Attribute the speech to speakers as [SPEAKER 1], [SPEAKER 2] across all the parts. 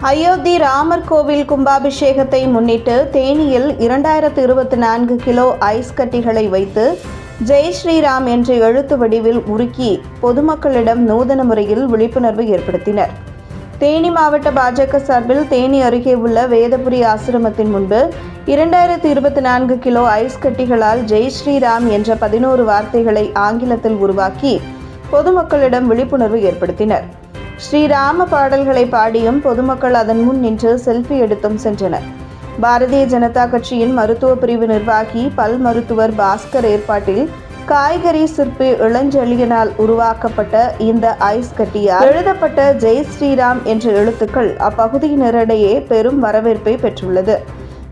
[SPEAKER 1] அயோத்தி ராமர் கோவில் கும்பாபிஷேகத்தை முன்னிட்டு தேனியில் 2024 கிலோ ஐஸ் கட்டிகளை வைத்து ஜெய் ஸ்ரீராம் என்ற எழுத்து வடிவில் உருக்கி பொதுமக்களிடம் நூதன முறையில் விழிப்புணர்வு ஏற்படுத்தினர். தேனி மாவட்ட பாஜக சார்பில் தேனி அருகே உள்ள வேதபுரி ஆசிரமத்தின் முன்பு 2024 கிலோ ஐஸ் கட்டிகளால் ஜெய் ஸ்ரீராம் என்ற 11 வார்த்தைகளை ஆங்கிலத்தில் உருவாக்கி பொதுமக்களிடம் விழிப்புணர்வு ஏற்படுத்தினர். ஸ்ரீராம பாடல்களை பாடியும் பொதுமக்கள் அதன் முன் நின்று செல்ஃபி எடுத்தும் சென்றனர். பாரதிய ஜனதா கட்சியின் மருத்துவ பிரிவு நிர்வாகி பல் மருத்துவர் பாஸ்கர் ஏற்பாட்டில் காய்கறி சிற்பி இளஞ்செழியனால் உருவாக்கப்பட்ட இந்த ஐஸ் கட்டியால் எழுதப்பட்ட ஜெய் ஸ்ரீராம் என்ற எழுத்துக்கள் அப்பகுதியினரிடையே பெரும் வரவேற்பை பெற்றுள்ளது.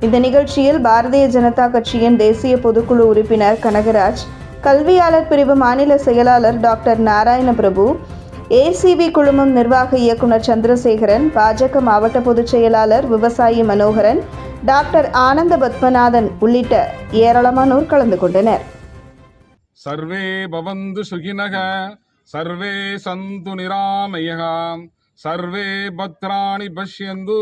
[SPEAKER 1] இந்த நிகழ்ச்சியில் பாரதிய ஜனதா கட்சியின் தேசிய பொதுக்குழு உறுப்பினர் கனகராஜ், கல்வியாளர் பிரிவு மாநில செயலாளர் டாக்டர் நாராயண பிரபு, ஏசிபி குழுமம் நிர்வாக இயக்குனர் சந்திரசேகரன், பாஜக மாவட்ட பொதுச் செயலாளர் விவசாயி மனோகரன், டாக்டர் ஆனந்த பத்மநாதன் உள்ளிட்ட ஏராளமானோர் கலந்து கொண்டனர்.
[SPEAKER 2] சர்வே பவந்து சுகினக, சர்வே சந்து நிராமயக, சர்வே பத்ராணி பஷ்யந்து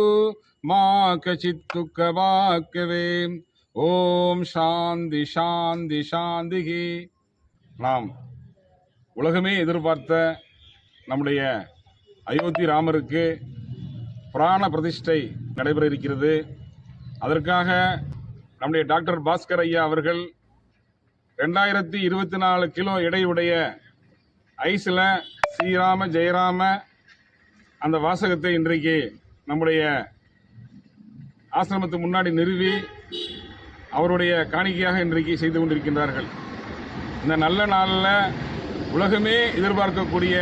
[SPEAKER 2] மா கசித் துக்கவாக்கவே. ஓம் சாந்தி சாந்தி சாந்திகி. நாம் உலகமே எதிர்பார்த்த நம்முடைய அயோத்தி ராமருக்கு பிராண பிரதிஷ்டை நடைபெற இருக்கிறது. அதற்காக நம்முடைய டாக்டர் பாஸ்கர் ஐயா அவர்கள் 2024 கிலோ எடையுடைய ஐஸில் ஸ்ரீராம ஜெயராம அந்த வாசகத்தை இன்றைக்கு நம்முடைய ஆசிரமத்துக்கு முன்னாடி நிறுவி அவருடைய காணிக்கையாக இன்றைக்கு செய்து கொண்டிருக்கின்றார்கள். இந்த நல்ல நாளில் உலகமே எதிர்பார்க்கக்கூடிய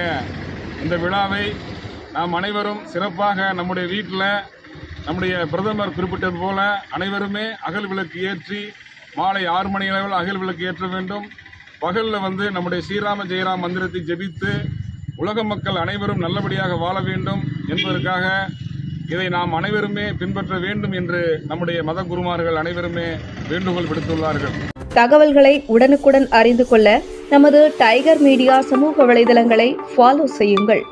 [SPEAKER 2] இந்த விழாவை நாம் அனைவரும் சிறப்பாக நம்முடைய வீட்டில் நம்முடைய பிரதமர் குறிப்பிட்டது போல அனைவருமே அகல் விளக்கு ஏற்றி மாலை 6 மணி அளவில் அகல் விளக்கு ஏற்ற வேண்டும். பகலில் நம்முடைய ஸ்ரீராம ஜெயராம் மந்திரத்தை ஜெபித்து உலக மக்கள் அனைவரும் நல்லபடியாக வாழ வேண்டும் என்பதற்காக இதை நாம் அனைவருமே பின்பற்ற வேண்டும் என்று நம்முடைய மத குருமார்கள் அனைவருமே வேண்டுகோள் விடுத்துள்ளார்கள்.
[SPEAKER 1] தகவல்களை உடனுக்குடன் அறிந்து கொள்ள நமது டைகர் மீடியா சமூக வலைதளங்களை ஃபாலோ செய்யுங்கள்.